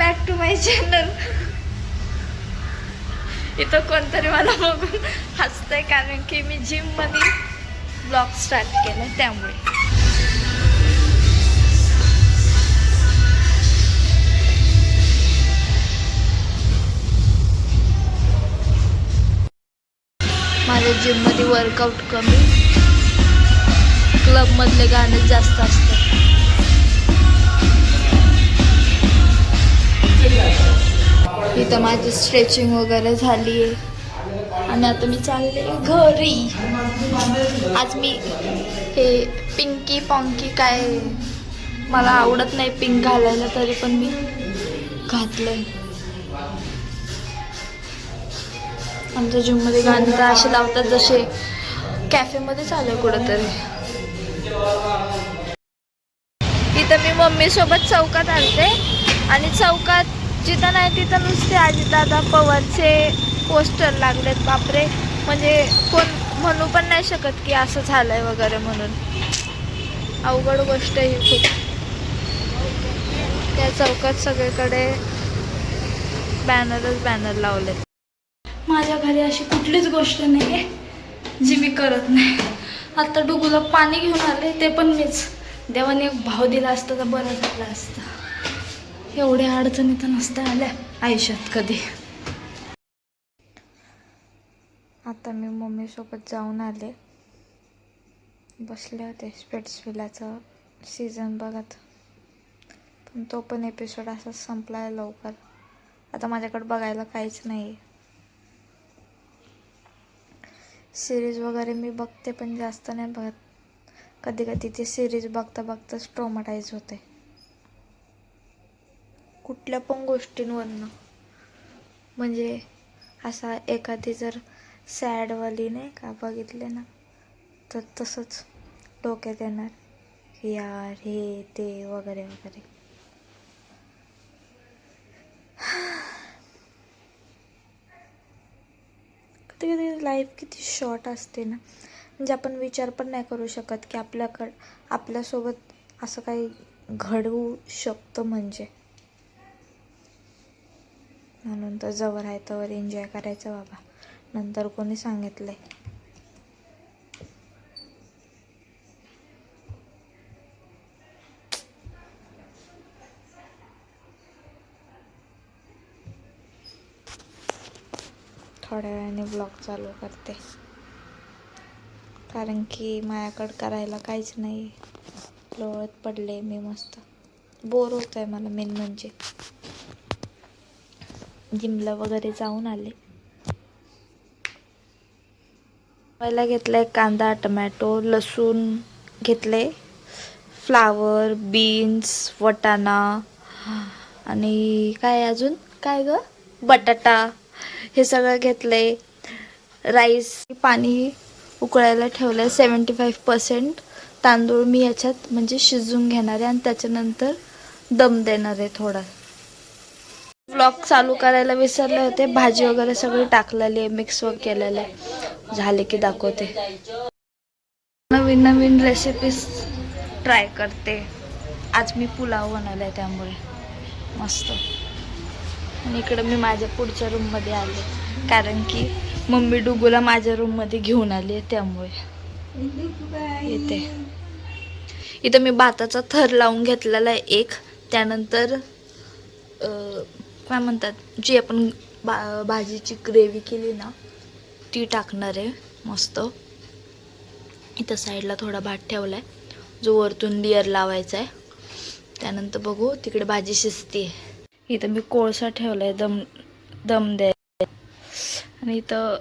Back to my channel. इथं कोणतरी मला बघून हसतंय कारण की मी जिम मध्ये ब्लॉग स्टार्ट केलाय त्यामुळे. माझ्या जिम मध्ये वर्कआउट कमी, क्लब मधले गाणे जास्त असतात. इथं माझी स्ट्रेचिंग वगैरे झाली आहे आणि आता मी चालले घरी. आज मी हे पिंकी पॉंकी काय मला आवडत नाही पिंक घालायला, तरी पण मी घातलंय. आमच्या जिममध्ये गाणे तर असे लावतात जसे कॅफेमध्ये चालू आहे कुठंतरी. इथं मी मम्मी सोबत चौकात आलते आणि चौकात जिथं नाही तिथं नुसते अजितदादा पवारचे पोस्टर लागलेत. बापरे, म्हणजे कोण म्हणू पण नाही शकत की असं झालंय वगैरे म्हणून. अवघड गोष्ट ही खूप. त्या चौकात सगळीकडे बॅनरच बॅनर लावलेत. माझ्या घरी अशी कुठलीच गोष्ट नाही आहे जी मी करत नाही. आता डुगूला पाणी घेऊन आले ते पण मीच. देवाने एक भाव दिला असता तर बरं झालं असतं. एवढ्या अडचणी तर नसत्या आल्या आयुष्यात कधी. आता मी मम्मीसोबत जाऊन आले. बसले होते स्प्लिट्सव्हिलाचा सीझन बघत, पण तो पण एपिसोड असा संपलाय लवकर. आता माझ्याकडे बघायला काहीच नाही. सिरीज वगैरे मी बघते पण जास्त नाही बघत. कधी कधी ती सिरीज बघता बघताच ट्रॉमाटाईज होते कुठल्या पण गोष्टींवरनं. म्हणजे असा एखादी जर सॅडवाली नाही का बघितले ना, तर तसंच डोक्यात येणार की यार हे ते वगैरे वगैरे. कधी कधी लाईफ किती शॉर्ट असते ना, म्हणजे आपण विचार पण नाही करू शकत की आपल्यासोबत असं काही घडवू शकतं. म्हणजे म्हणून तर जवळ आहे तवर एन्जॉय करायचं बाबा. नंतर कोणी सांगितलंय. थोड्या वेळाने ब्लॉग चालू करते कारण की माझ्याकडं करायला काहीच नाही. लोळत पडले मी मस्त. बोर होत आहे मला. मेन म्हणजे जिमला वगैरे जाऊन आले. पहिला घेतलाय कांदा, टमॅटो, लसूण घेतले, फ्लावर, बीन्स, वटाणा आणि काय अजून काय ग, बटाटा, हे सगळं घेतलंय. राईस पाणी उकळायला ठेवलंय 75%. तांदूळ मी याच्यात म्हणजे शिजवून घेणार आहे आणि त्याच्यानंतर दम देणार आहे थोडा. व्लॉग चालू करायला विसरले होते. भाजी वगैरे सगळी टाकलेली आहे, मिक्स वगैरे केलेलं आहे. झाले की दाखवते. नवीन नवीन रेसिपीज ट्राय करते. आज मी पुलाव बनवलाय त्यामुळे मस्त. आणि इकडं मी माझ्या पुढच्या रूममध्ये आले कारण की मम्मी डुगूला माझ्या रूममध्ये घेऊन आली आहे त्यामुळे येते. इथं मी भाताचा थर लावून घेतलेला आहे एक. त्यानंतर काय म्हणतात, जी आपण भाजीची ग्रेव्ही केली ना ती टाकणार आहे मस्त. इथं साईडला थोडा भात ठेवला आहे जो वरतून लेअर लावायचा आहे. त्यानंतर बघू तिकडे भाजी शिजते. इथं मी कोळसा ठेवला आहे दम द्याय. आणि इथं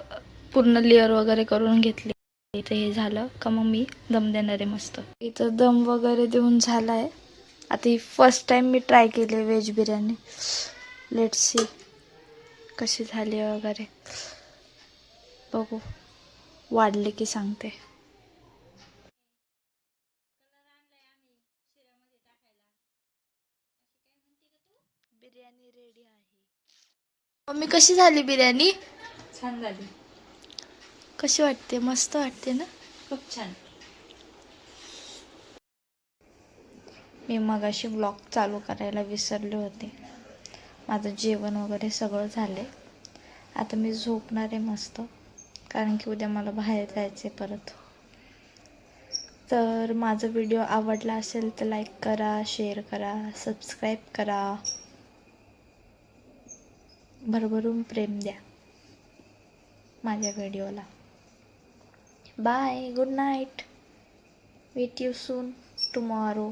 पूर्ण लेअर वगैरे करून घेतली. इथं हे झालं का मग मी दम देणार आहे मस्त. इथं दम वगैरे देऊन झाला आहे. आता ही फर्स्ट टाइम मी ट्राय केली आहे व्हेज बिर्याणी. लेट्स सी कशी झाली वगैरे. बघू, वाढले की सांगते. बिर्याणी रेडी आहे. मम्मी कशी झाली बिर्याणी? छान झाली. कशी वाटते? मस्त वाटते ना? खूप छान. मी मगाशी व्लॉग चालू करायला विसरले होते. माझं जेवण वगैरे सगळं झालं आहे. आता मी झोपणार आहे मस्त, कारण की उद्या मला बाहेर जायचं आहे परत. तर माझा व्हिडिओ आवडला असेल तर लाईक करा, शेअर करा, सबस्क्राईब करा, भरभरून प्रेम द्या माझ्या व्हिडिओला. Bye, good night, meet you soon tomorrow.